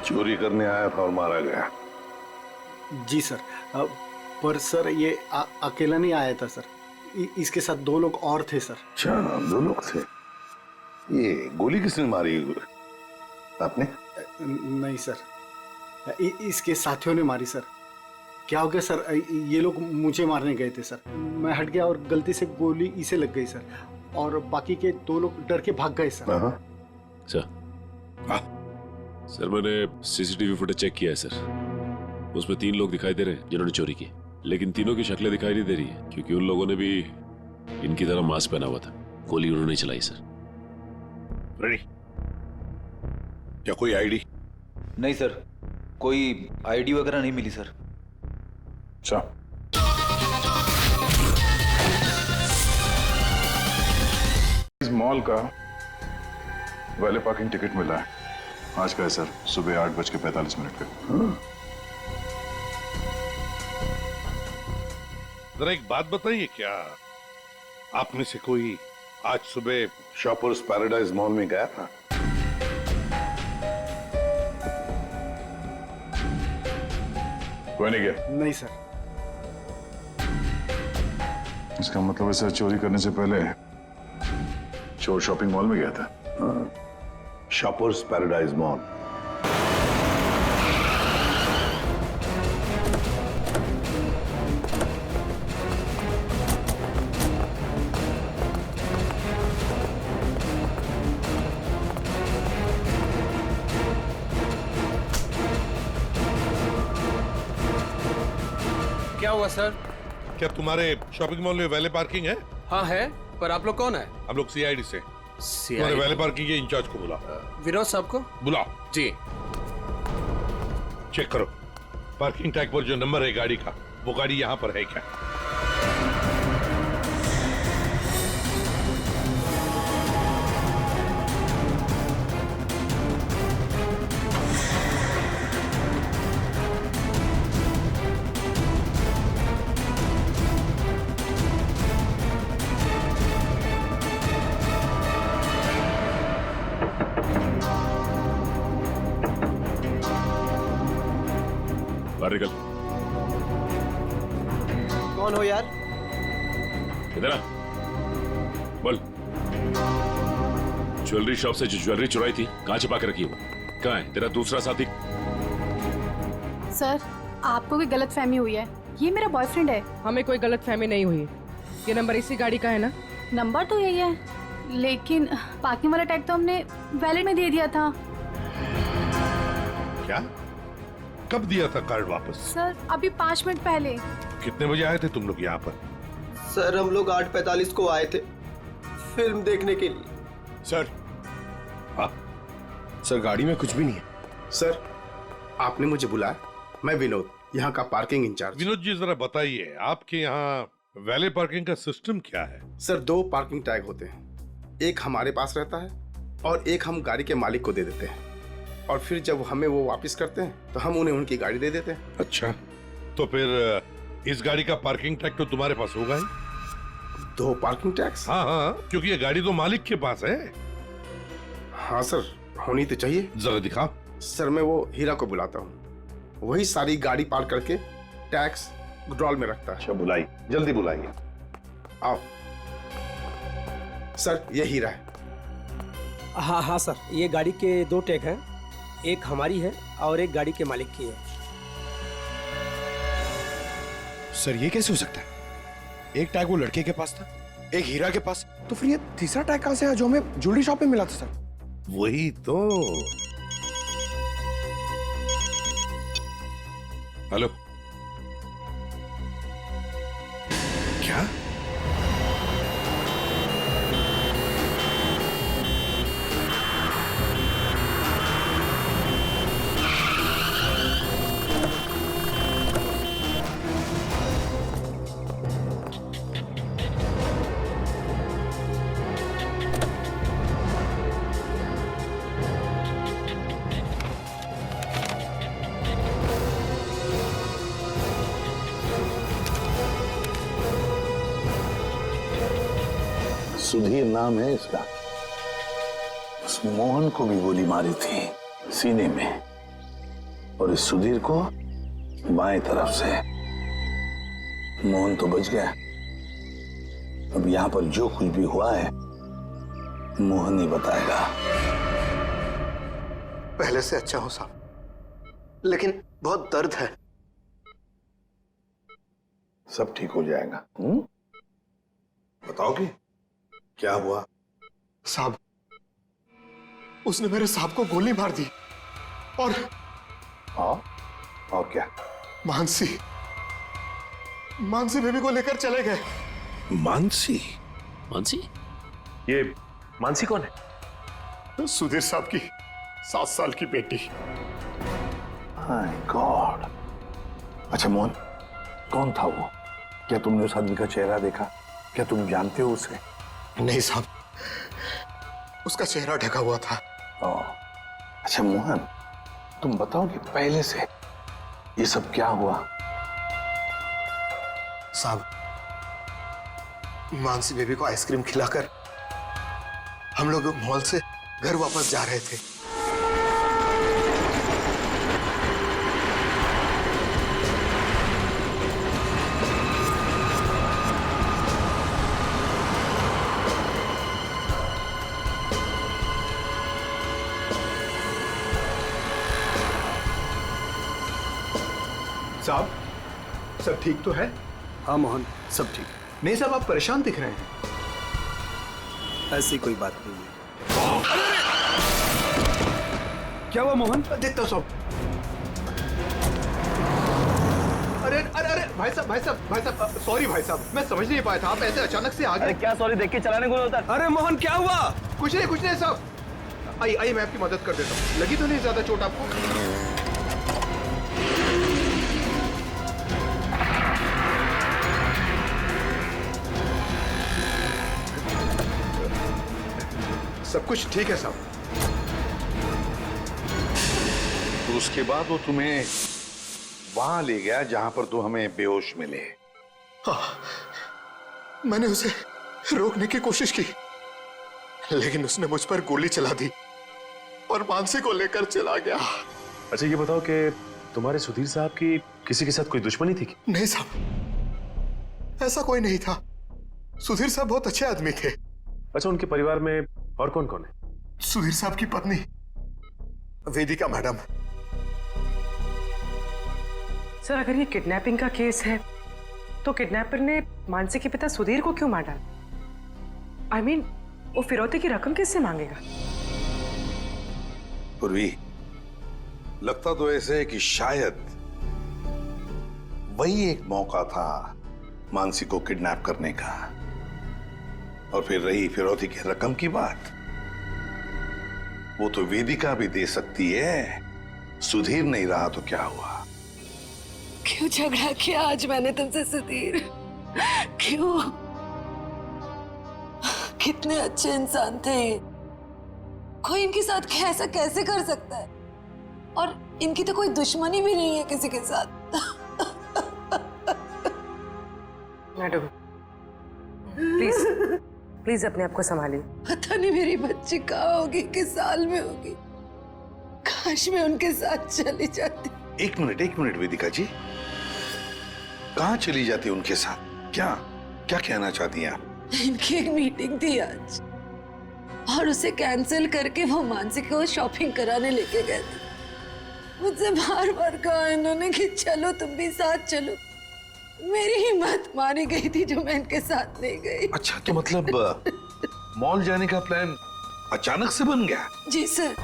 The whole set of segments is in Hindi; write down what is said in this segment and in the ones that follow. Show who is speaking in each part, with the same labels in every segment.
Speaker 1: चोरी करने आया था और मारा गया।
Speaker 2: जी सर। पर सर ये अकेला नहीं आया था सर, इसके साथ 2 लोग और थे सर।
Speaker 1: अच्छा, 2 लोग थे। ये गोली किसने मारी? आपने?
Speaker 2: नहीं सर, इसके साथियों ने मारी सर। क्या हो गया सर, ये लोग मुझे मारने गए थे सर, मैं हट गया और गलती से गोली इसे लग गई सर, और बाकी के 2 लोग डर के भाग गए सर।
Speaker 3: सर मैंने सीसीटीवी फुटेज चेक किया है सर, उसमें 3 लोग दिखाई दे रहे हैं जिन्होंने चोरी की, लेकिन तीनों की शक्लें दिखाई नहीं दे रही है क्योंकि उन लोगों ने भी इनकी तरह मास्क पहना हुआ था। गोली उन्होंने चलाई सर।
Speaker 1: रेडी? क्या कोई आईडी?
Speaker 4: नहीं सर, कोई आईडी वगैरह नहीं मिली सर।
Speaker 1: अच्छा,
Speaker 5: इस मॉल का वैले पार्किंग टिकट मिला है आज का है सर, सुबह 8:45 पे।
Speaker 1: जरा एक बात बताइए, क्या आप में से कोई आज सुबह शॉपर्स पैराडाइज मॉल में गया था?
Speaker 5: कोई नहीं गया?
Speaker 2: नहीं सर।
Speaker 5: इसका मतलब है सर, चोरी करने से पहले चोर शॉपिंग मॉल में गया था।
Speaker 1: Shoppers paradise mall.
Speaker 6: क्या हुआ सर?
Speaker 1: क्या तुम्हारे शॉपिंग मॉल में वैले पार्किंग है?
Speaker 6: हाँ है, पर आप लोग कौन है?
Speaker 1: हम लोग सीआईडी से। तुम्हारे वैले पार्किंग के इंचार्ज को बुलाओ।
Speaker 6: विनोद साहब को
Speaker 1: बुलाओ।
Speaker 6: जी।
Speaker 1: चेक करो पार्किंग टैग पर जो नंबर है गाड़ी का, वो गाड़ी यहाँ पर है क्या?
Speaker 3: बाहर निकल।
Speaker 6: कौन हो यार?
Speaker 3: इधर आ, बोल। ज्वेलरी शॉप से जो ज्वेलरी चुराई थी कहाँ छिपा के रखी हो? कहाँ है तेरा दूसरा साथी?
Speaker 7: सर, आपको कोई गलतफहमी हुई है, ये मेरा बॉयफ्रेंड है।
Speaker 8: हमें कोई गलतफहमी नहीं हुई। ये नंबर इसी गाड़ी का है ना?
Speaker 7: नंबर तो यही है, लेकिन पार्किंग वाला टैग तो हमने वैलेट में दे दिया था।
Speaker 1: क्या? कब दिया था कार्ड वापस?
Speaker 7: सर, अभी 5 मिनट पहले।
Speaker 1: कितने बजे आए थे तुम लोग यहाँ पर?
Speaker 6: सर हम लोग 8:45 को आए थे फिल्म देखने के लिए।
Speaker 9: सर,
Speaker 1: हाँ?
Speaker 9: सर गाड़ी में कुछ भी नहीं है। सर, आपने मुझे बुलाया, मैं विनोद, यहाँ का पार्किंग इंचार्ज।
Speaker 1: विनोद जी जरा बताइए, आपके यहाँ वैले पार्किंग का सिस्टम क्या है?
Speaker 9: सर 2 पार्किंग टैग होते हैं, एक हमारे पास रहता है और एक हम गाड़ी के मालिक को दे देते हैं, और फिर जब हमें वो वापस करते हैं तो हम उन्हें उनकी गाड़ी दे देते हैं।
Speaker 1: अच्छा, तो फिर इस गाड़ी का पार्किंग टैग तो तुम्हारे पास होगा ही?
Speaker 9: 2 पार्किंग टैक्स?
Speaker 1: हाँ हाँ, क्योंकि ये गाड़ी तो मालिक के पास है।
Speaker 9: हाँ सर, होनी तो चाहिए।
Speaker 1: जरा दिखाओ।
Speaker 9: सर मैं वो हीरा को बुलाता हूँ, वही सारी गाड़ी पार्क करके टैक्स ड्रॉल में रखता है।
Speaker 1: अच्छा, बुलाइए, जल्दी बुलाइए।
Speaker 9: आओ सर, ये हीरा है।
Speaker 10: हाँ हाँ सर, ये गाड़ी के 2 टैग हैं, एक हमारी है और एक गाड़ी के मालिक की है।
Speaker 9: सर ये कैसे हो सकता है? एक टैग वो लड़के के पास था, एक हीरा के पास, तो फिर ये तीसरा टैग कहां से आया जो हमें ज्वेलरी शॉप में मिला था? सर
Speaker 1: वही तो। हेलो, क्या?
Speaker 11: सुधीर नाम है इसका। उस मोहन को भी गोली मारी थी सीने में। और इस सुधीर को बाएं तरफ से। मोहन तो बच गया। अब यहां पर जो कुछ भी हुआ है मोहन ही बताएगा।
Speaker 6: पहले से अच्छा हूं साहब, लेकिन बहुत दर्द है।
Speaker 11: सब ठीक हो जाएगा। बताओगे क्या हुआ?
Speaker 6: साहब, उसने मेरे साहब को गोली मार दी और
Speaker 11: क्या?
Speaker 6: मानसी बेबी को लेकर चले गए।
Speaker 11: मानसी?
Speaker 3: मानसी?
Speaker 5: ये मानसी कौन है?
Speaker 6: सुधीर साहब की 7 साल की बेटी।
Speaker 11: My God. अच्छा मोहन, कौन था वो? क्या तुमने उस आदमी का चेहरा देखा? क्या तुम जानते हो उसे?
Speaker 6: नहीं साहब, उसका चेहरा ढका हुआ था।
Speaker 11: अच्छा मोहन, तुम बताओ कि पहले से ये सब क्या हुआ?
Speaker 6: साहब, मानसी बेबी को आइसक्रीम खिलाकर हम लोग मॉल से घर वापस जा रहे थे।
Speaker 2: साहब, सब ठीक तो है?
Speaker 10: हाँ मोहन, सब ठीक।
Speaker 2: नहीं साहब, आप परेशान दिख रहे हैं।
Speaker 10: ऐसी कोई बात नहीं है। क्या हुआ मोहन?
Speaker 2: देखता हूँ साहब। अरे अरे अरे भाई साहब, सॉरी भाई साहब, मैं समझ नहीं पाया था, आप ऐसे अचानक से आ गए।
Speaker 10: क्या सॉरी देख के चलाने को होता है? अरे मोहन क्या हुआ?
Speaker 2: कुछ नहीं साहब। आइए मैं आपकी मदद कर देता हूँ। लगी तो नहीं ज्यादा चोट आपको? सब कुछ ठीक है साहब।
Speaker 1: तो उसके बाद वो तुम्हें वहां ले गया जहां पर तुम हमें बेहोश मिले।
Speaker 6: हाँ, मैंने उसे रोकने की कोशिश की, लेकिन उसने मुझ पर गोली चला दी और मानसी को लेकर चला गया।
Speaker 5: अच्छा ये बताओ कि तुम्हारे सुधीर साहब की किसी के साथ कोई दुश्मनी थी?
Speaker 6: नहीं साहब, ऐसा कोई नहीं था। सुधीर साहब बहुत अच्छे आदमी थे।
Speaker 5: अच्छा, उनके परिवार में और कौन कौन है?
Speaker 6: सुधीर साहब की पत्नी वेदिका मैडम।
Speaker 8: सर, अगर ये किडनैपिंग का केस है तो किडनैपर ने मानसी के पिता सुधीर को क्यों मार डाला? I mean, वो फिरौती की रकम किससे मांगेगा?
Speaker 1: पूर्वी, लगता तो ऐसे है कि शायद वही एक मौका था मानसी को किडनैप करने का। और फिर रही फिरौती की रकम की बात, वो तो वेदिका भी दे सकती है। सुधीर नहीं रहा तो क्या हुआ?
Speaker 12: क्यों झगड़ा किया आज मैंने तुमसे सुधीर? क्यों? कितने अच्छे इंसान थे ये। कोई इनके साथ ऐसा कैसे कर सकता है? और इनकी तो कोई दुश्मनी भी नहीं है किसी के साथ।
Speaker 8: मैडम, प्लीज अपने आप को संभालिए।
Speaker 12: पता नहीं मेरी बच्ची कहाँ होगी, किस साल में होगी। काश मैं उनके साथ चली जाती।
Speaker 1: एक मिनट वेदिका जी, कहाँ चली जाती उनके साथ? क्या कहना चाहती हैं आप?
Speaker 12: इनकी एक मीटिंग थी आज और उसे कैंसिल करके वो मानसी को शॉपिंग कराने लेके गए थे। मुझसे बार कहा इन्होंने कि चलो तुम भी साथ चलो। मेरी हिम्मत मारी गई थी जो मैं इनके साथ नहीं गई।
Speaker 1: अच्छा, तो मतलब मॉल जाने का प्लान अचानक से बन गया?
Speaker 12: जी सर,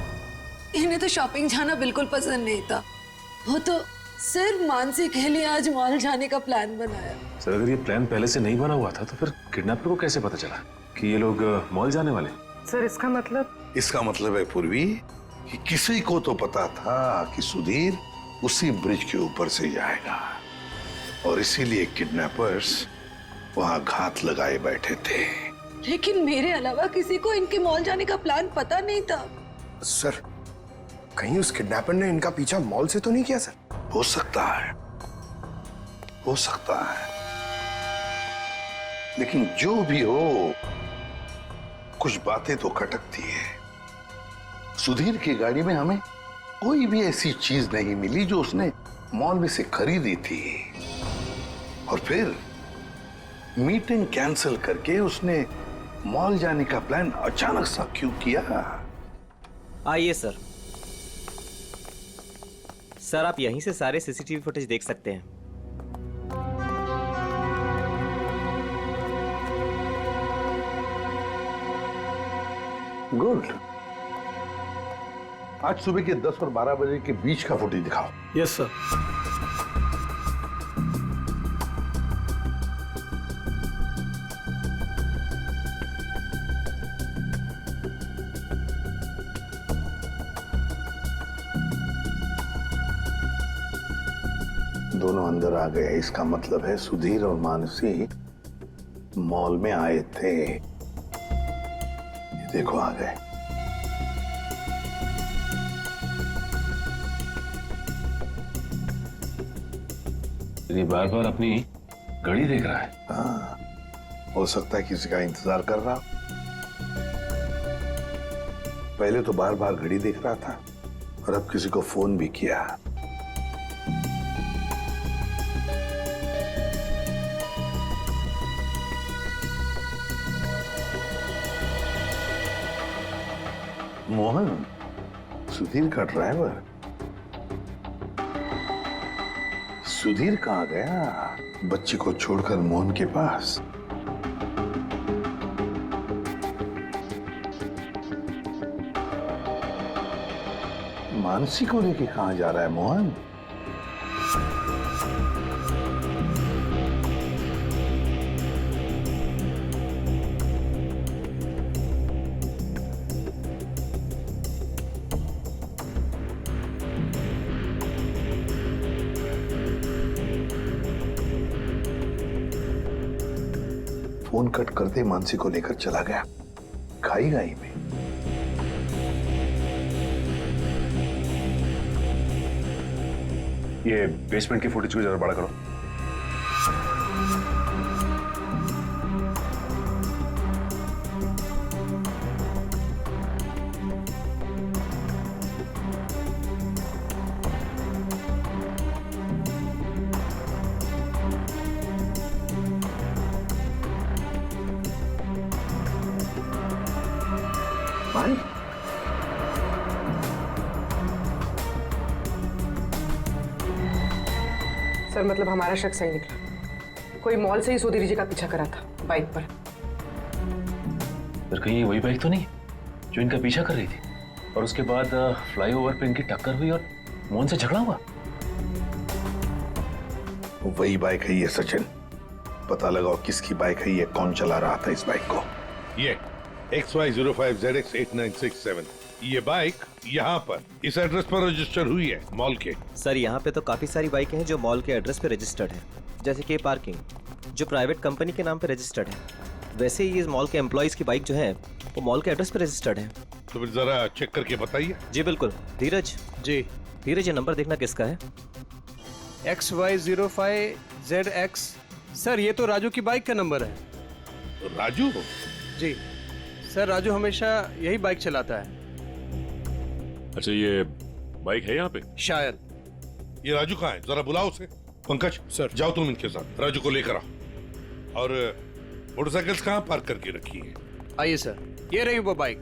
Speaker 12: इन्हें तो शॉपिंग जाना बिल्कुल पसंद नहीं था। वो तो सिर्फ मानसी के लिए आज मॉल जाने का प्लान बनाया।
Speaker 5: सर, अगर ये प्लान पहले से नहीं बना हुआ था तो फिर किडनैपर को कैसे पता चला कि ये लोग मॉल जाने वाले?
Speaker 8: सर, इसका मतलब
Speaker 1: है पूर्वी कि किसी को तो पता था कि सुधीर उसी ब्रिज के ऊपर से जाएगा और इसीलिए किडनैपर्स वहां घात लगाए बैठे थे।
Speaker 12: लेकिन मेरे अलावा किसी को इनके मॉल जाने का प्लान पता नहीं था।
Speaker 6: सर, कहीं उस किडनैपर ने इनका पीछा मॉल से तो नहीं किया? सर,
Speaker 1: हो सकता है, लेकिन जो भी हो, कुछ बातें तो खटकती है। सुधीर की गाड़ी में हमें कोई भी ऐसी चीज नहीं मिली जो उसने मॉल में से खरीदी थी। और फिर मीटिंग कैंसिल करके उसने मॉल जाने का प्लान अचानक सा क्यों किया?
Speaker 13: आइए सर। सर आप यहीं से सारे सीसीटीवी फुटेज देख सकते हैं।
Speaker 1: गुड। आज सुबह के 10 और 12 बजे के बीच का फुटेज दिखाओ।
Speaker 2: Yes sir.
Speaker 1: दोनों अंदर आ गए, इसका मतलब है सुधीर और मानसी मॉल में आए थे। ये देखो आ गए।
Speaker 3: ये बार बार अपनी घड़ी देख रहा है।
Speaker 1: हाँ, हो सकता है किसी का इंतजार कर रहा। पहले तो बार बार घड़ी देख रहा था और अब किसी को फोन भी किया। मोहन, सुधीर का ड्राइवर। सुधीर कहाँ गया? बच्ची को छोड़कर मोहन के पास। मानसी को लेके कहाँ जा रहा है मोहन? फोन कट करते मानसी को लेकर चला गया खाई गाई में।
Speaker 5: ये बेसमेंट की फुटेज को जरा बड़ा करो।
Speaker 1: भाई
Speaker 8: सर मतलब हमारा शक सही निकला। कोई मॉल से ही सुधीर जी का पीछा करा था बाइक पर।
Speaker 3: पर कहीं वही बाइक तो नहीं जो इनका पीछा कर रही थी और उसके बाद फ्लाईओवर पे इनकी टक्कर हुई और मोहन से झगड़ा हुआ?
Speaker 1: वही बाइक है ये सचिन। पता लगाओ किसकी बाइक है ये, कौन चला रहा था इस बाइक को।
Speaker 14: ये XY05ZX8967 ये बाइक यहाँ पर इस एड्रेस पर रजिस्टर हुई है मॉल के।
Speaker 13: सर यहाँ पे तो काफी सारी बाइकें हैं जो मॉल के एड्रेस पे रजिस्टर्ड है, जैसे कि पार्किंग जो प्राइवेट कंपनी के नाम पे रजिस्टर्ड है। वैसे ही इस मॉल के एम्प्लॉइज की बाइक जो है वो मॉल के एड्रेस पे रजिस्टर्ड है।
Speaker 14: तो फिर जरा चेक करके बताइए।
Speaker 13: जी बिल्कुल। धीरज
Speaker 10: जी।
Speaker 13: धीरज ये नंबर देखना किसका है?
Speaker 10: XY05ZX। सर ये तो राजू की बाइक का नंबर है।
Speaker 14: राजू?
Speaker 10: जी सर, राजू हमेशा यही बाइक चलाता है।
Speaker 3: अच्छा ये बाइक है यहाँ पे?
Speaker 10: शायद।
Speaker 14: ये राजू कहाँ है? जरा बुलाओ उसे। पंकज सर जाओ तुम इनके साथ, राजू को लेकर आओ। और मोटरसाइकिल्स कहाँ पार्क करके रखी है?
Speaker 10: आइए सर, ये रही वो बाइक।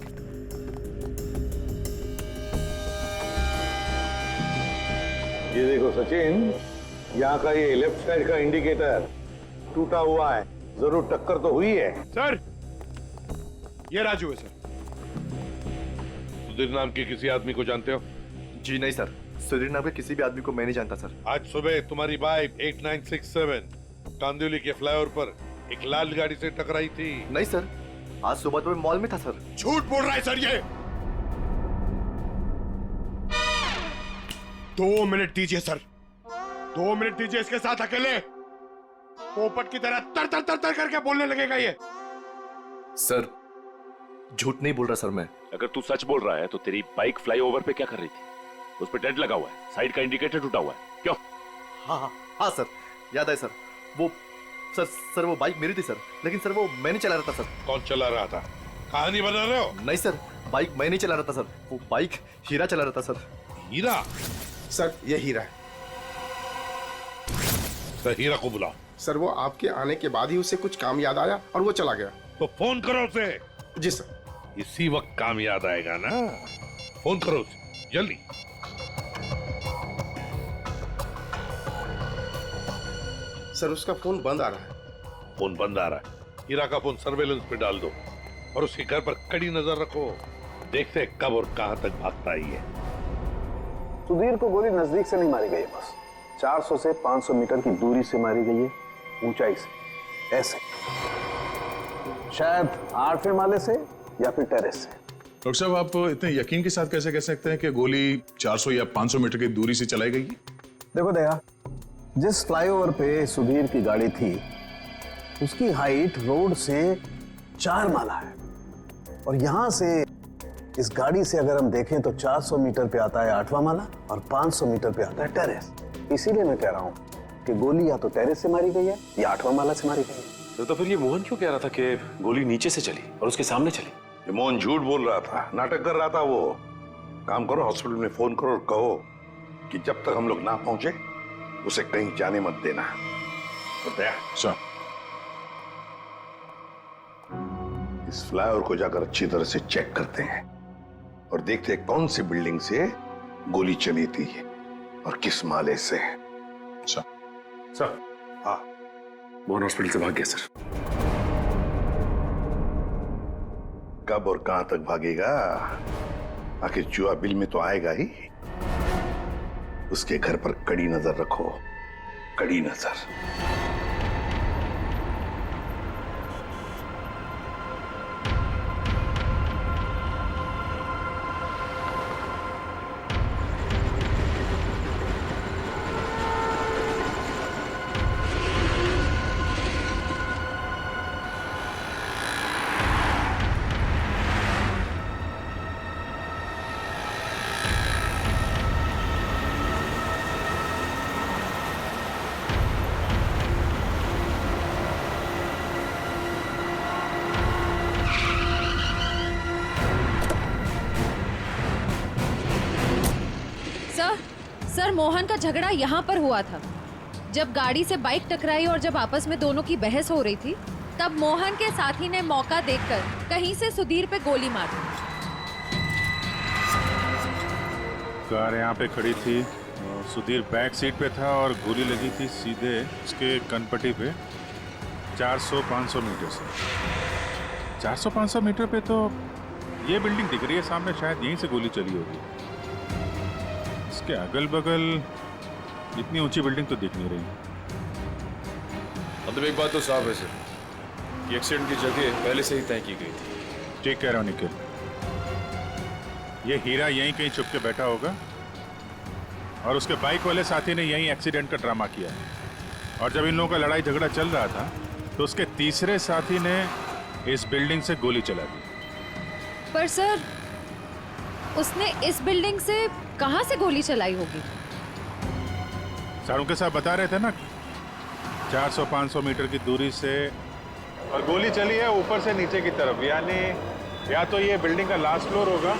Speaker 1: ये देखो सचिन, यहाँ का ये लेफ्ट साइड का इंडिकेटर टूटा हुआ है, जरूर टक्कर तो हुई है।
Speaker 14: सर ये राजू है सर। सुधीर नाम के किसी आदमी को जानते हो?
Speaker 6: जी नहीं सर, सुधीर नाम के किसी भी आदमी को मैं नहीं जानता सर।
Speaker 14: आज सुबह तुम्हारी बाइक 8967 कांदिवली के फ्लाईओवर पर एक लाल गाड़ी से टकराई थी।
Speaker 6: नहीं सर, आज सुबह तो मैं मॉल में था सर।
Speaker 14: झूठ बोल रहा है सर ये। 2 मिनट दीजिए सर, 2 मिनट दीजिए। इसके साथ अकेले पोपट की तरह तर तर तर तर करके बोलने लगेगा ये।
Speaker 6: सर झूठ नहीं बोल रहा सर मैं।
Speaker 3: अगर तू सच बोल रहा है तो तेरी बाइक फ्लाईओवर पे क्या कर रही थी? उस पे डेंट लगा हुआ है, साइड का इंडिकेटर टूटा हुआ है, क्यों?
Speaker 6: हाँ सर, याद है सर। वो सर वो बाइक मेरी थी सर, लेकिन सर वो मैं नहीं चला रहा था सर।
Speaker 14: कौन चला रहा था? कहानी बना रहे हो?
Speaker 6: नहीं सर, बाइक मैं नहीं चला रहा था सर, वो बाइक हीरा चला रहा था सर।
Speaker 14: हीरा?
Speaker 9: सर ये हीरा है।
Speaker 14: सर हीरा को बुलाओ।
Speaker 9: सर वो आपके आने के बाद ही उसे कुछ काम याद आया और वो चला गया।
Speaker 14: तो फोन करो उसे।
Speaker 9: जी सर।
Speaker 14: इसी वक्त काम याद आएगा ना, फोन करो उसे जल्दी।
Speaker 9: सर उसका फोन बंद आ रहा है।
Speaker 14: फोन बंद आ रहा है? हीरा का फोन सर्वेलेंस पे डाल दो और उसके घर पर कड़ी नजर रखो। देखते हैं कब और कहां तक भागता ही है।
Speaker 11: सुधीर को गोली नजदीक से नहीं मारी गई है, बस 400 से 500 मीटर की दूरी से मारी गई है, ऊंचाई से, ऐसे शायद 8वें माले से या फिर टेरेस से।
Speaker 5: डॉक्टर साहब आप इतने यकीन के साथ कैसे कह सकते हैं कि गोली 400 या 500 मीटर की दूरी से चलाई गई है?
Speaker 11: देखो दया, जिस फ्लाईओवर पे सुधीर की गाड़ी थी उसकी हाइट रोड से 4 माला है और यहां से इस गाड़ी से अगर हम देखें तो 400 मीटर पे आता है 8वां माला और 500 मीटर पे आता है टेरेस। इसीलिए मैं कह रहा हूं कि गोली या तो टेरेस से मारी गई है या 8वां माला से मारी गई है।
Speaker 3: तो फिर ये मोहन क्यों कह रहा था कि गोली नीचे से चली और उसके सामने चली?
Speaker 1: ये मोहन झूठ बोल रहा था, नाटक कर रहा था। वो काम करो, हॉस्पिटल में फोन करो और कहो कि जब तक हम लोग ना पहुंचे उसे कहीं जाने मत देना। तो दया
Speaker 5: सर,
Speaker 1: इस फ्लाईओवर को जाकर अच्छी तरह से चेक करते हैं और देखते हैं कौन सी बिल्डिंग से गोली चली थी और किस माले से।
Speaker 3: सर
Speaker 1: हाँ,
Speaker 3: मोहन हॉस्पिटल से भाग गया सर।
Speaker 1: कब और कहां तक भागेगा? आखिर जुआ बिल में तो आएगा ही। उसके घर पर कड़ी नजर रखो, कड़ी नजर।
Speaker 12: सर मोहन का झगड़ा यहाँ पर हुआ था। जब गाड़ी से बाइक टकराई और जब आपस में दोनों की बहस हो रही थी तब मोहन के साथी ने मौका देखकर कहीं से सुधीर पे गोली मार दी।
Speaker 15: कार यहाँ पे खड़ी थी, सुधीर बैक सीट पे था और गोली लगी थी सीधे उसके कनपट्टी पे 400-500 मीटर से। 400-500 मीटर पे तो ये बिल्डिंग दिख रही है सामने, शायद यहीं से गोली चली होगी। इसके अगल बगल इतनी ऊंची बिल्डिंग तो दिख नहीं रही।
Speaker 16: मतलब एक बात तो साफ है सर कि एक्सीडेंट की जगह पहले से ही तय की गई थी।
Speaker 15: ठीक कह रहा हूँ निखिल, ये हीरा यहीं कहीं छुप के बैठा होगा और उसके बाइक वाले साथी ने यहीं एक्सीडेंट का ड्रामा किया है। और जब इन लोगों का लड़ाई झगड़ा चल रहा था तो उसके तीसरे साथी ने इस बिल्डिंग से गोली चला दी।
Speaker 12: पर सर उसने इस बिल्डिंग से कहां से गोली चलाई होगी?
Speaker 15: सारों के साथ बता रहे थे ना 400-500 मीटर की दूरी से, और गोली चली है ऊपर से नीचे की तरफ, यानी या तो ये बिल्डिंग का लास्ट फ्लोर होगा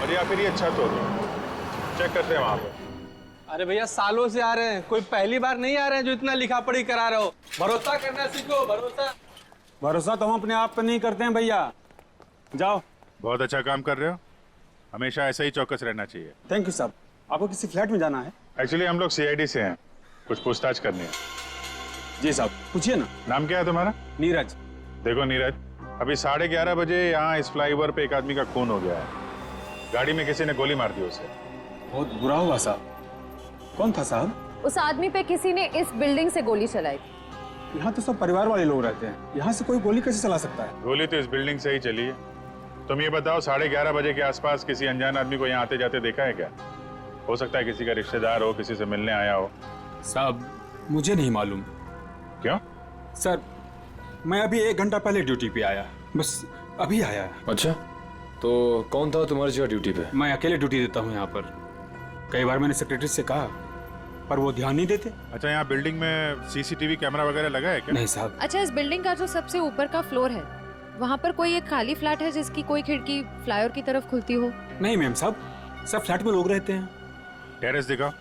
Speaker 15: और या फिर ये छत होगी। चेक करते हैं वहां पर।
Speaker 10: अरे भैया सालों से आ रहे हैं, कोई पहली बार नहीं आ रहे हैं जो इतना लिखा पढ़ी करा रहे हो। भरोसा करना सीखो। भरोसा तो हम अपने आप पे नहीं करते हैं भैया। जाओ।
Speaker 15: बहुत अच्छा काम कर रहे हो, हमेशा ऐसा ही चौकस रहना चाहिए।
Speaker 10: थैंक यू साहब। आपको किसी फ्लैट में जाना है?
Speaker 15: एक्चुअली हम लोग सीआईडी से हैं, कुछ पूछताछ करनी है।
Speaker 10: जी साहब पूछिए ना।
Speaker 15: नाम क्या है तुम्हारा?
Speaker 10: नीरज।
Speaker 15: देखो नीरज, अभी 11:30 बजे यहाँ इस फ्लाईओवर पे एक आदमी का खून हो गया है। गाड़ी में किसी ने गोली मार दी उसे।
Speaker 10: बहुत बुरा हुआ साहब। कौन था साहब?
Speaker 12: उस आदमी पे किसी ने इस बिल्डिंग से गोली चलाई।
Speaker 10: यहाँ तो सब परिवार वाले लोग रहते हैं, यहाँ से कोई गोली कैसे चला सकता है?
Speaker 15: गोली तो इस बिल्डिंग से ही चली है। तुम ये बताओ 11:30 बजे के आसपास किसी अनजान आदमी को यहाँ आते जाते देखा है क्या? हो सकता है किसी का रिश्तेदार हो, किसी से मिलने आया हो।
Speaker 10: साहब मुझे नहीं मालूम।
Speaker 15: क्यों?
Speaker 10: सर मैं अभी 1 घंटा पहले ड्यूटी पे आया, बस अभी आया।
Speaker 16: अच्छा, तो कौन था तुम्हारी जगह ड्यूटी पे?
Speaker 10: मैं अकेले ड्यूटी देता हूँ यहाँ पर। कई बार मैंने सेक्रेटरी से कहा पर वो ध्यान नहीं देते।
Speaker 15: अच्छा, यहाँ बिल्डिंग में सीसीटीवी कैमरा वगैरह लगा है क्या?
Speaker 10: नहीं साहब।
Speaker 12: अच्छा, इस बिल्डिंग का जो सबसे ऊपर का फ्लोर है वहाँ पर कोई एक खाली फ्लैट है जिसकी कोई खिड़की फ्लाईओवर की तरफ खुलती हो?
Speaker 10: नहीं मैम साहब, सब फ्लैट में लोग रहते हैं।
Speaker 15: टेरेस दिखाओ।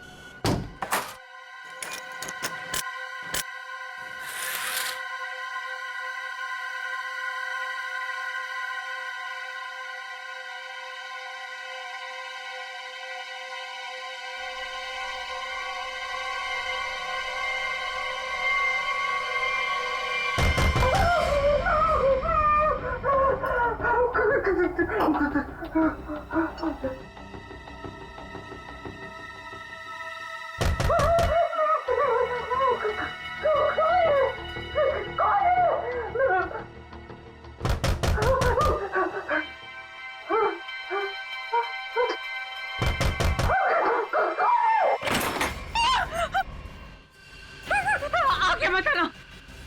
Speaker 12: आगे मत आना,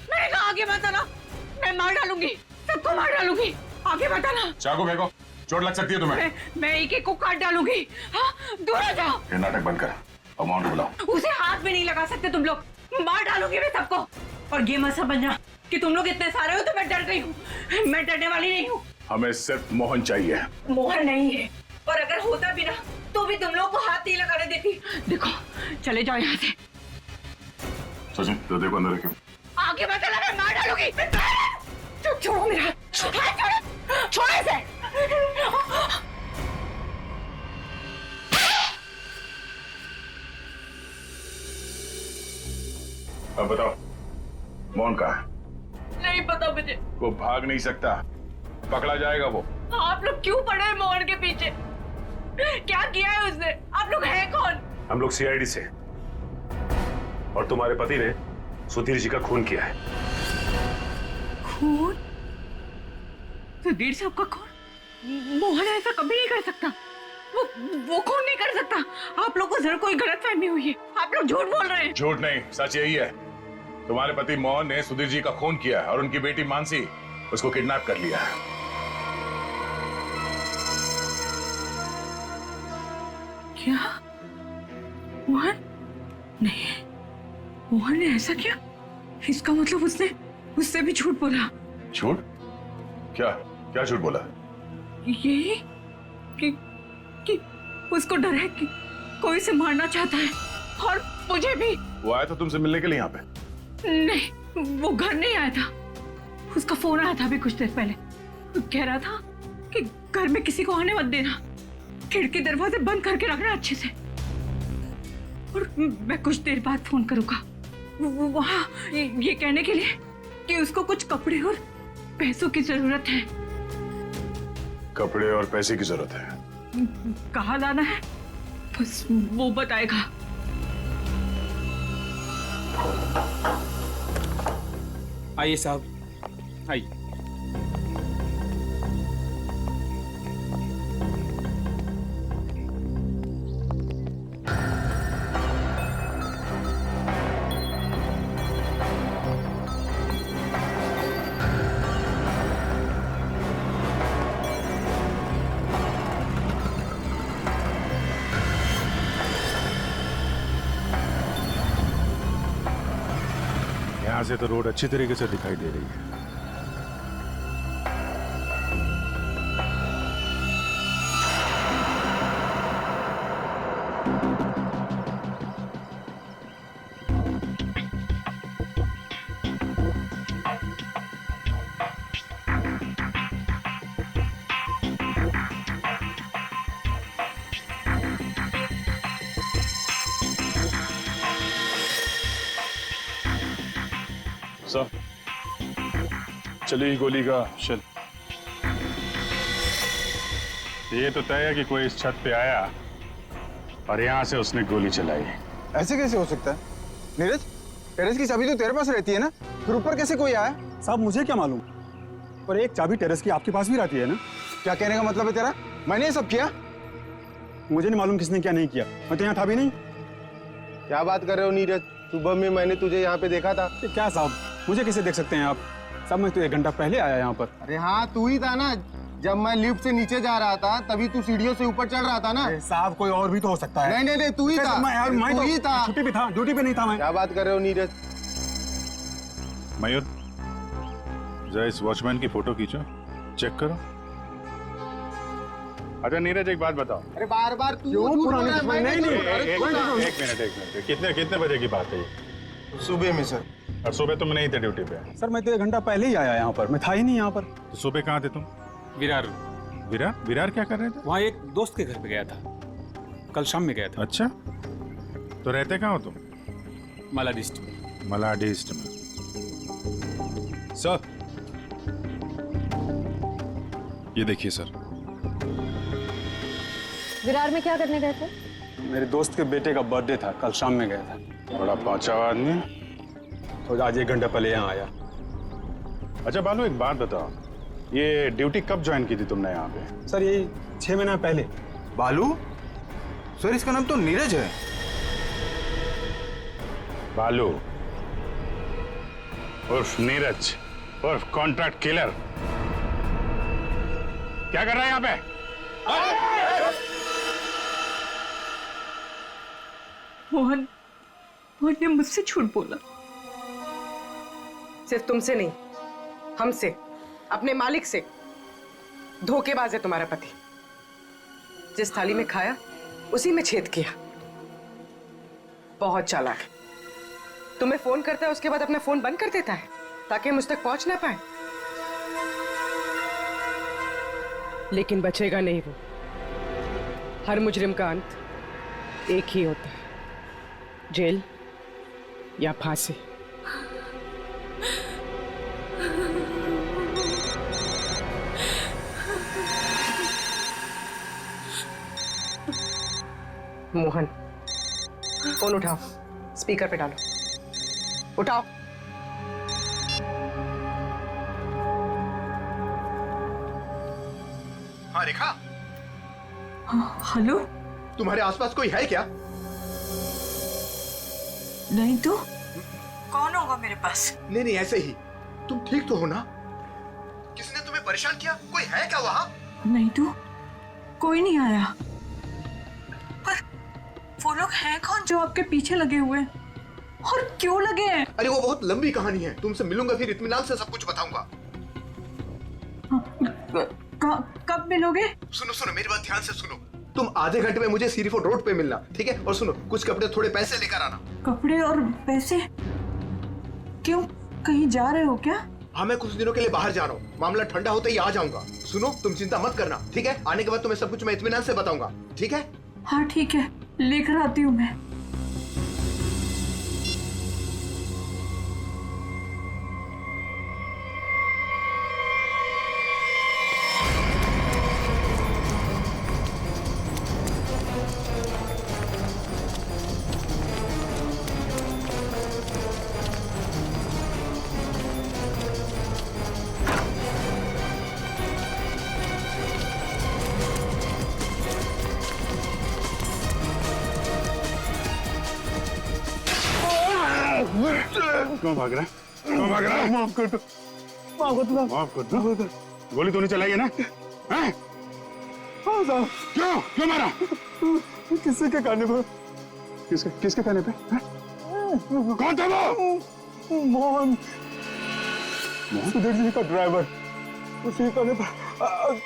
Speaker 12: मैंने कहा आगे मत आना, मैं मार डालूंगी, सबको मार डालूंगी, आगे मत आना।
Speaker 15: चाकू फेंको, चोट लग सकती है तुम्हें।
Speaker 12: मैं एक एक को काट डालूंगी। हाँ, दूर आ जाओ।
Speaker 15: ये नाटक बंद कर, अमाउंट बुलाओ।
Speaker 12: उसे हाथ भी नहीं लगा सकते तुम लोग, मार डालूंगी मैं सबको। और ये मत समझना कि तुम लोग इतने सारे हो तो मैं डर गई हूँ, मैं डरने वाली नहीं हूँ।
Speaker 15: हमें सिर्फ मोहन चाहिए।
Speaker 12: मोहन नहीं है, और अगर होता भी ना तो भी तुम लोग को हाथ नहीं लगाने देती। देखो, चले जाओ यहाँ से।
Speaker 15: सचिन, तो देखो अंदर रखो।
Speaker 12: आगे मत आना, मैं मार डालूंगी। छोड़ो मेरा हाथ, छोड़ो, छोड़ो इसे।
Speaker 15: अब बताओ, मोहन कहाँ है?
Speaker 12: नहीं पता मुझे।
Speaker 15: वो भाग नहीं सकता, पकड़ा जाएगा वो।
Speaker 12: आप लोग क्यों पड़े हैं मोहन के पीछे? क्या किया है उसने? आप लोग हैं कौन?
Speaker 3: हम लोग सीआईडी से, और तुम्हारे पति ने सुधीर जी का खून किया है।
Speaker 12: खून? सुधीर साहब का खून? मोहन ऐसा कभी नहीं कर सकता, वो खून नहीं कर सकता। आप लोग को जरूर कोई गलतफहमी हुई है, आप लोग झूठ बोल रहे हैं।
Speaker 15: झूठ नहीं, सच यही है। तुम्हारे पति मोहन ने सुधीर जी का खून किया है और उनकी बेटी मानसी उसको किडनैप कर लिया है।
Speaker 12: क्या? मोहन? नहीं, मोहन ने ऐसा किया? इसका मतलब उससे भी झूठ बोला।
Speaker 15: झूठ? क्या क्या झूठ बोला?
Speaker 12: यही कि उसको डर है कि कोई उसे मारना चाहता है, और मुझे भी।
Speaker 15: वो आया था तुमसे मिलने के लिए यहाँ पे?
Speaker 12: नहीं, वो घर नहीं आया था। उसका फोन आया था अभी कुछ देर पहले, कह रहा था कि घर में किसी को आने मत देना, खिड़की दरवाजे बंद करके रखना अच्छे से, और मैं कुछ देर बाद फोन करूंगा वहाँ ये कहने के लिए कि उसको कुछ कपड़े और पैसों की जरूरत है।
Speaker 15: कपड़े और पैसे की जरूरत है?
Speaker 12: कहाँ लाना है बस वो बताएगा।
Speaker 10: आइए साहब, आइए।
Speaker 15: यहाँ से तो रोड अच्छी तरीके से दिखाई दे रही है। चली गोली का शल। ये तो तय है कि कोई इस छत पे आया और यहाँ से उसने गोली चलाई।
Speaker 17: ऐसे कैसे हो सकता है? नीरज, टेरेस की चाबी तो तेरे पास रहती है ना, फिर ऊपर कैसे कोई आया?
Speaker 10: साहब मुझे क्या मालूम, पर एक चाबी टेरेस की आपके पास भी रहती है ना।
Speaker 17: क्या कहने का मतलब है तेरा? मैंने ये सब किया?
Speaker 10: मुझे नहीं मालूम किसने क्या नहीं किया, मैं तो यहाँ था भी नहीं।
Speaker 17: क्या बात कर रहे हो नीरज? सुबह में मैंने तुझे यहाँ पे देखा था।
Speaker 10: क्या साहब, मुझे कैसे देख सकते हैं आप? साहब मैं तो 1 घंटा पहले आया यहाँ पर।
Speaker 17: अरे हाँ, तू ही था ना। जब मैं लिफ्ट से नीचे जा रहा था तभी तू सीढ़ियों से ऊपर चढ़ रहा था ना।
Speaker 10: साहब कोई और भी तो हो सकता है।
Speaker 17: नहीं, तू ही था।
Speaker 10: मैं
Speaker 17: तू ही था।
Speaker 10: छुट्टी पे था, ड्यूटी पे नहीं था मैं।
Speaker 17: क्या बात कर रहे हो नीरज?
Speaker 15: मयूर, जरा इस वॉचमैन की फोटो खींचो, चेक करो। अच्छा नीरज एक बात बताओ।
Speaker 2: अरे बार बार तू
Speaker 17: क्यों पुरानी दुश्मनी? नहीं नहीं
Speaker 15: एक मिनट कितने बजे की बात है ये?
Speaker 17: सुबह में सर।
Speaker 15: और सुबह तुम नहीं थे ड्यूटी पे?
Speaker 10: सर मैं तो 1 घंटा पहले ही आया यहाँ पर, मैं था ही नहीं यहाँ पर।
Speaker 15: तो सुबह कहाँ थे तुम?
Speaker 10: विरार।
Speaker 15: विरार? विरार क्या कर रहे थे?
Speaker 10: वहाँ एक दोस्त के घर पे गया था, कल शाम में गया था।
Speaker 15: अच्छा, तो रहते कहाँ हो तुम?
Speaker 10: मलाडिस्ट में।
Speaker 15: मलाडिस्ट में। सर ये देखिए सर।
Speaker 7: विरार में क्या करने गए थे?
Speaker 10: मेरे दोस्त के बेटे का बर्थडे था, कल शाम में गया था।
Speaker 15: बड़ा पहुंचा हुआ आदमी।
Speaker 10: तो आज 1 घंटा पहले यहाँ आया।
Speaker 15: अच्छा बालू एक बात बताओ, ये ड्यूटी कब ज्वाइन की थी तुमने यहाँ पे?
Speaker 10: सर यही 6 महीना पहले।
Speaker 17: बालू? सर इसका नाम तो नीरज है।
Speaker 15: बालू उर्फ नीरज उर्फ कॉन्ट्रैक्ट किलर, क्या कर रहा है यहाँ पे?
Speaker 8: मोहन ने मुझसे झूठ बोला। सिर्फ तुमसे नहीं, हमसे, अपने मालिक से। धोखेबाज है तुम्हारा पति। जिस थाली में खाया उसी में छेद किया। बहुत चालाक है। तुम्हें फोन करता है, उसके बाद अपना फोन बंद कर देता है ताकि मुझ तक पहुंच ना पाए। लेकिन बचेगा नहीं वो। हर मुजरिम का अंत एक ही होता है, जेल या फांसी। मोहन फोन उठाओ, स्पीकर पे डालो। उठाओ।
Speaker 6: हाँ रेखा।
Speaker 12: हेलो।
Speaker 6: तुम्हारे आसपास कोई है क्या?
Speaker 12: नहीं तो कौन होगा मेरे पास?
Speaker 6: नहीं नहीं ऐसे ही। तुम ठीक तो हो ना? किसने तुम्हें परेशान किया? कोई है क्या वहां?
Speaker 12: नहीं तो कोई नहीं आया। पर वो लोग हैं कौन जो आपके पीछे लगे हुए हैं? और क्यों लगे हैं?
Speaker 6: अरे वो बहुत लंबी कहानी है, तुमसे मिलूंगा फिर इत्मीनान से सब कुछ बताऊंगा।
Speaker 12: कब मिलोगे?
Speaker 6: सुनो सुनो मेरी बात ध्यान से सुनो। तुम आधे घंटे में मुझे सीरीफोर्ड रोड पे मिलना, ठीक है? और सुनो कुछ कपड़े थोड़े पैसे लेकर आना।
Speaker 12: कपड़े और पैसे? क्यों, कहीं जा रहे हो क्या?
Speaker 6: हाँ मैं कुछ दिनों के लिए बाहर जा रहा हूँ, मामला ठंडा होते ही आ जाऊंगा। सुनो तुम चिंता मत करना, ठीक है? आने के बाद तुम्हें सब कुछ मैं इत्मीनान से बताऊंगा, ठीक है?
Speaker 12: हाँ ठीक है, लेकर आती हूँ मैं।
Speaker 15: क्यों भाग रहा है? क्यों भाग रहा है?
Speaker 17: माफ कर दो,
Speaker 15: माफ कर दो। गोली तूने चलाई है ना? हैं?
Speaker 17: हाँ साहब।
Speaker 15: क्यों मारा?
Speaker 17: किसी के कहने पर।
Speaker 15: किसके कहने पे? कौन था वो?
Speaker 17: मोहन, सुधीर जी का ड्राइवर। उसी कहने पर।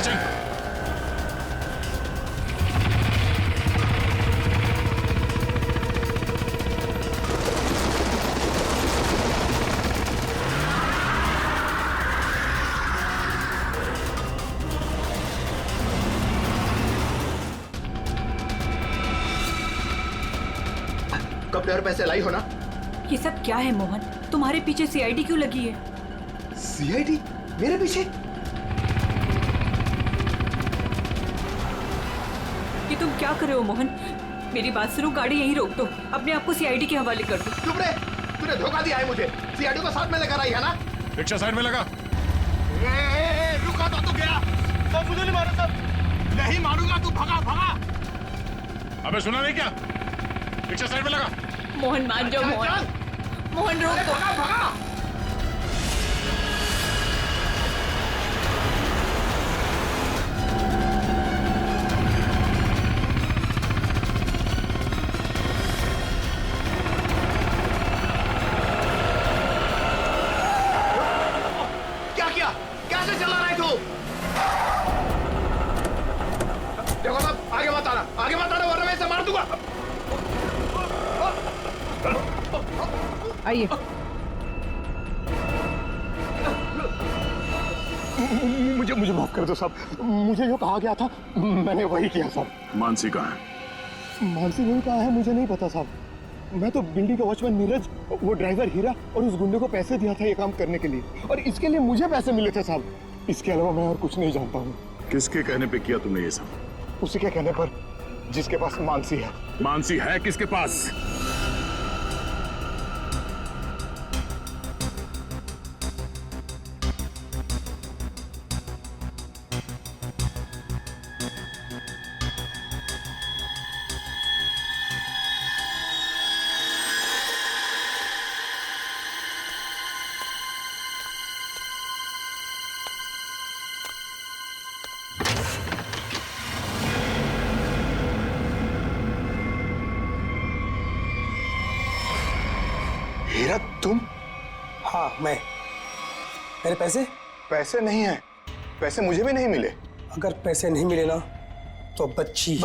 Speaker 15: सचिन
Speaker 6: कब यार पैसे लाई हो ना?
Speaker 18: ये सब क्या है मोहन? तुम्हारे पीछे सीआईडी क्यों लगी है?
Speaker 6: सीआईडी मेरे पीछे?
Speaker 18: ये तुम क्या कर रहे हो मोहन? मेरी बात सुनो, गाड़ी यहीं रोक दो, अपने आप को सीआईडी के हवाले कर दो।
Speaker 6: चुप रे, तूने धोखा दिया है मुझे। सीआईडी को साथ में लेकर आई है ना?
Speaker 15: रिक्शा साइड में लगा।
Speaker 6: रुका तो गया। सब मुझे नहीं मारो सब। नहीं मारूंगा, तू भगा भगा।
Speaker 15: अबे सुना नहीं क्या? रिक्शा साइड में लगा।
Speaker 18: मोहन मान जाओ मोहन। मोहन रोक दो।
Speaker 6: भगा भगा। क्या किया? कैसे चला रहा है तू? देखो साहब, आगे मत आना, वरना मैं इसे मार दूंगा।
Speaker 8: आइए।
Speaker 6: मुझे माफ कर दो साहब। मुझे जो कहा गया था मैंने वही किया साहब।
Speaker 15: मानसी कहाँ है?
Speaker 6: मानसी वही कहा है, मुझे नहीं पता साहब। मैं तो बिल्डिंग का वॉचमैन नीरज, वो ड्राइवर हीरा और उस गुंडे को पैसे दिया था ये काम करने के लिए, और इसके लिए मुझे पैसे मिले थे साहब। इसके अलावा मैं और कुछ नहीं जानता हूँ।
Speaker 15: किसके कहने पे किया तुमने ये सब?
Speaker 6: उसी के कहने पर, जिसके पास मानसी है।
Speaker 15: मानसी है किसके पास?
Speaker 6: हीरा तुम?
Speaker 9: हाँ मैं। मेरे पैसे?
Speaker 6: पैसे नहीं है, पैसे मुझे भी नहीं मिले।
Speaker 9: अगर पैसे नहीं मिले ना तो बच्ची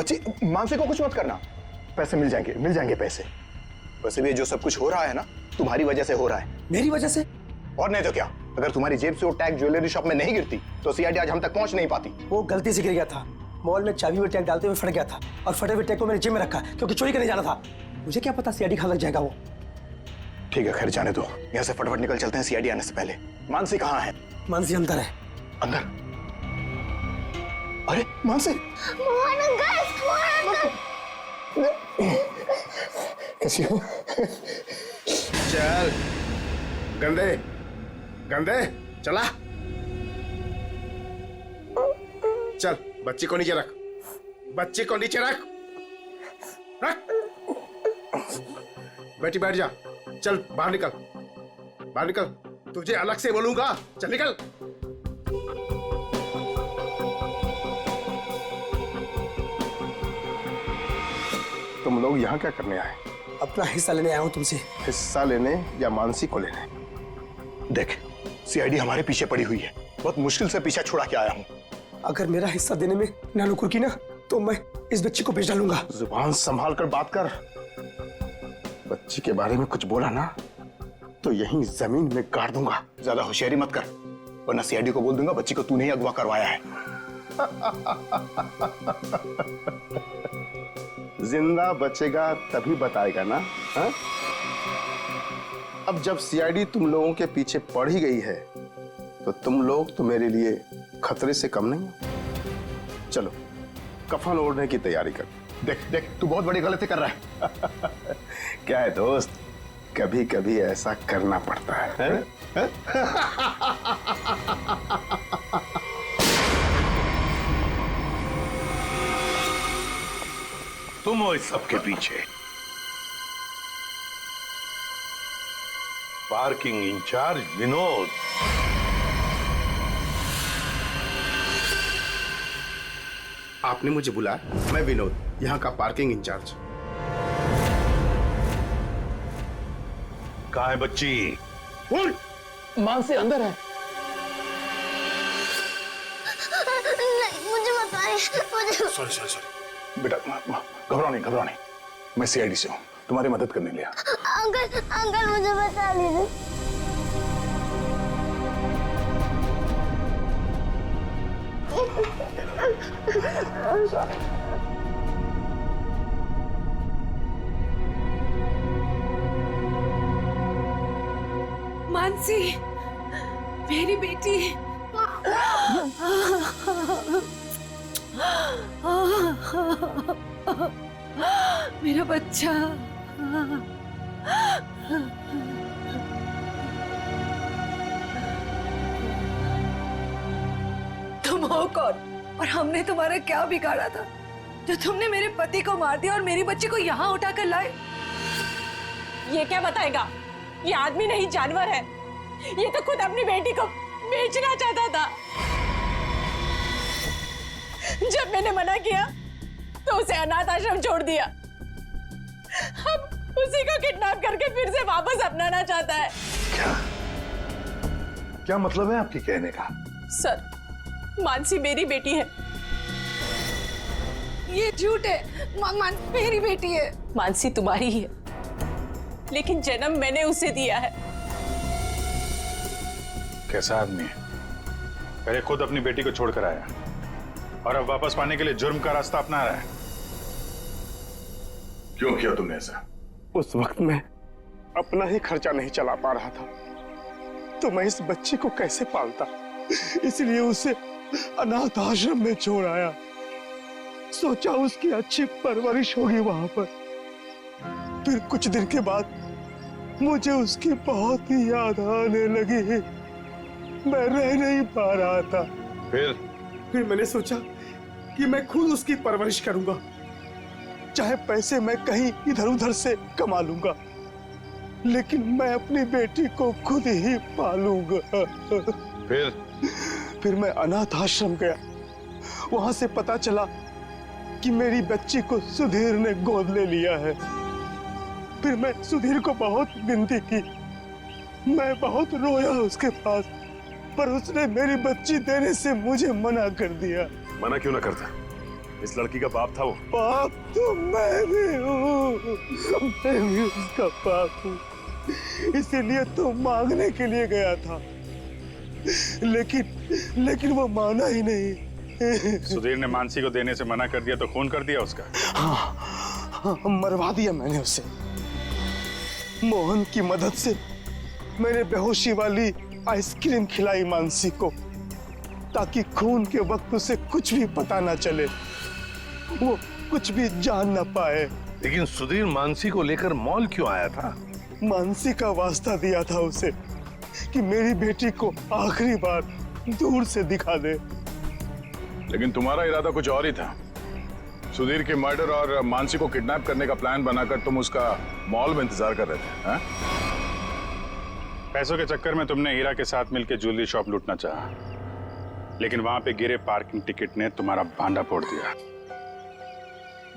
Speaker 6: मानसी को कुछ मत करना, पैसे मिल जाएंगे पैसे। वैसे भी जो सब कुछ हो रहा है ना, तुम्हारी वजह से हो रहा है।
Speaker 9: मेरी वजह से?
Speaker 6: और नहीं तो क्या। अगर तुम्हारी जेब से वो टैग ज्वेलरी शॉप में नहीं गिरती तो सीआईडी आज हम तक पहुंच नहीं पाती।
Speaker 9: वो गलती से गिर गया था। मॉल में चाबी में टैग डालते हुए फट गया था, और फटे हुए टैग को मैंने जेब में रखा क्योंकि चोरी करने जाना था। मुझे क्या पता सीआईडी कहाँ लग जाएगा वो।
Speaker 6: ठीक है, खैर जाने दो, यहाँ से फटाफट निकल चलते हैं सीआईडी आने से पहले। मानसी कहाँ है?
Speaker 9: मानसी अंदर है।
Speaker 6: अंदर? अरे मानसी! कैसी हो?
Speaker 9: चल गंदे गंदे चला चल। बच्ची को नीचे रख, बच्ची को नीचे रख। बेटी बैठ जा। चल बाहर निकल, बाहर निकल। तुझे अलग से बोलूंगा, चल निकल।
Speaker 6: तुम लोग यहाँ क्या करने आए?
Speaker 9: अपना हिस्सा लेने आया हूँ तुमसे।
Speaker 6: हिस्सा लेने या मानसी को लेने? देख, सीआईडी हमारे पीछे पड़ी हुई है, बहुत मुश्किल से पीछा छुड़ा के आया हूँ।
Speaker 9: अगर मेरा हिस्सा देने में ना नुकुर की ना तो मैं इस बच्ची को बेच डालूंगा।
Speaker 6: जुबान संभाल कर बात कर। बच्ची के बारे में कुछ बोला ना तो यहीं जमीन में गाड़ दूंगा। ज्यादा होशियारी मत कर, वरना सीआईडी को बोल दूंगा बच्ची को तूने ही अगवा करवाया है। जिंदा बचेगा तभी बताएगा ना। हा? अब जब सीआईडी तुम लोगों के पीछे पड़ ही गई है तो तुम लोग तो मेरे लिए खतरे से कम नहीं हो। चलो कफन ओढ़ने की तैयारी कर। देख देख, तू बहुत बड़ी गलती कर रहा है। क्या है दोस्त, कभी कभी ऐसा करना पड़ता है?
Speaker 1: तुम हो इस सब के पीछे? Parking incharge Vinod.
Speaker 9: आपने मुझे बुलाया? मैं विनोद, यहाँ का पार्किंग इंचार्ज।
Speaker 1: कहाँ है बच्ची?
Speaker 6: मान से अंदर है।
Speaker 19: नहीं मुझे बताइए मुझे।
Speaker 5: सॉरी सॉरी सॉरी बेटा, घबराओ नहीं घबराओ नहीं, मैं सीआईडी से हूँ, तुम्हारी मदद करने लिया।
Speaker 19: अंकल अंकल मुझे बता लीजिए।
Speaker 12: मानसी, मेरी बेटी। मेरा बच्चा। तुम हो कौन और हमने तुम्हारा क्या बिगाड़ा था जो तुमने मेरे पति को मार दिया और मेरी बच्ची को यहाँ उठाकर लाए?
Speaker 18: ये क्या बताएगा? ये आदमी नहीं जानवर है। ये तो खुद अपनी बेटी को बेचना चाहता था। जब मैंने मना किया तो उसे अनाथ आश्रम छोड़ दिया। अब उसी को किडनैप करके फिर से वापस अपनाना चाहता है।
Speaker 1: क्या मतलब है आपके कहने का?
Speaker 18: सर, मानसी मेरी बेटी है।
Speaker 12: ये झूठ है। मेरी बेटी है।
Speaker 18: मानसी तुम्हारी ही है, लेकिन जन्म मैंने उसे दिया है।
Speaker 15: कैसा आदमी है? पहले खुद अपनी बेटी को छोड़कर आया और अब वापस पाने के लिए जुर्म का रास्ता अपना रहा है। क्यों किया तुमने ऐसा?
Speaker 9: उस वक्त मैं अपना ही खर्चा नहीं चला पा रहा था तो मैं इस बच्ची को कैसे पालता, इसलिए उसे अनाथ आश्रम में छोड़ आया। सोचा उसकी अच्छी परवरिश होगी वहां पर। फिर कुछ दिन के बाद मुझे उसकी बहुत ही याद आने लगी। मैं रह नहीं पा रहा था। फिर मैंने सोचा कि मैं खुद उसकी परवरिश करूंगा, चाहे पैसे मैं कहीं इधर उधर से कमा लूंगा, लेकिन मैं अपनी बेटी को खुद ही पालूंगा। फिर मैं अनाथ आश्रम गया। वहां से पता चला कि मेरी बच्ची को सुधीर ने गोद ले लिया है। फिर मैं सुधीर को बहुत विनती की, मैं बहुत रोया उसके पास, पर उसने मेरी बच्ची देने से मुझे मना कर दिया।
Speaker 15: मना क्यों ना करता? इस लड़की का बाप था वो।
Speaker 9: बाप तो मैं भी हूँ, मैं भी उसका बाप हूँ, इसीलिए तो मांगने के लिए गया था, लेकिन वो माना ही नहीं।
Speaker 15: सुधीर ने मानसी को देने से मना कर दिया तो खून कर दिया उसका?
Speaker 9: हाँ, मरवा दिया मैंने उसे। मोहन की मदद से मैंने बेहोशी वाली आइसक्रीम खिलाई मानसी को, ताकि खून के वक्त उसे कुछ भी पता ना चले, वो कुछ भी जान ना पाए।
Speaker 1: लेकिन सुधीर मानसी को लेकर मॉल क्यों आया था?
Speaker 9: मानसी का वास्ता दिया था उसे कि मेरी बेटी को आखिरी बार दूर से दिखा दे।
Speaker 15: लेकिन तुम्हारा इरादा कुछ और ही था। सुधीर के मर्डर और मानसी को किडनैप करने का प्लान बनाकर तुम उसका मॉल में इंतजार कर रहे थे, हाँ? पैसों के चक्कर में तुमने हीरा के साथ मिलकर ज्वेलरी शॉप लूटना चाहा, लेकिन वहां पे गिरे पार्किंग टिकट ने तुम्हारा भांडा फोड़ दिया।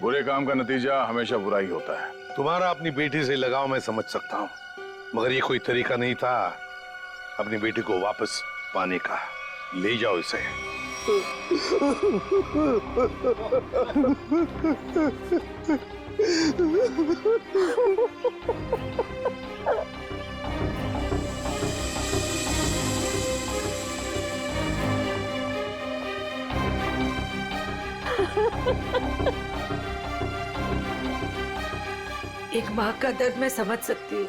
Speaker 15: बुरे काम का नतीजा हमेशा बुरा ही होता है।
Speaker 1: तुम्हारा अपनी बेटी से लगाव मैं समझ सकता हूँ, मगर ये कोई तरीका नहीं था अपनी बेटी को वापस पाने का। ले जाओ इसे।
Speaker 12: एक माँ का दर्द मैं समझ सकती हूँ।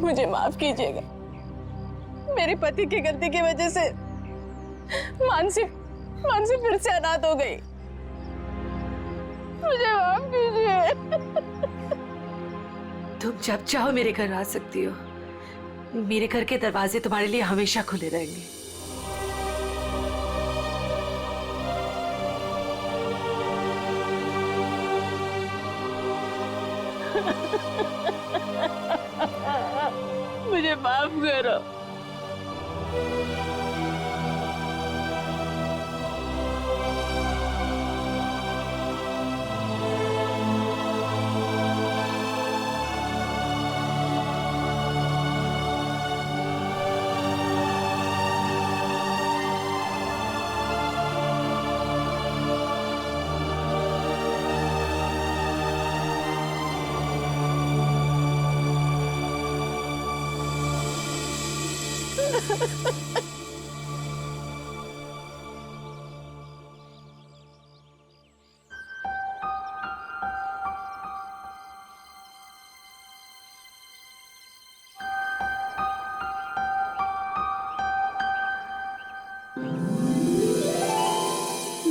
Speaker 18: मुझे माफ कीजिएगा, मेरे पति की गलती की वजह से मानसी फिर से अनाथ हो गई। मुझे माफ कीजिए।
Speaker 12: तुम जब चाहो मेरे घर आ सकती हो। मेरे घर के दरवाजे तुम्हारे लिए हमेशा खुले रहेंगे।
Speaker 18: मुझे माफ करो।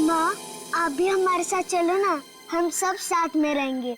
Speaker 19: माँ आप भी हमारे साथ चलो ना, हम सब साथ में रहेंगे।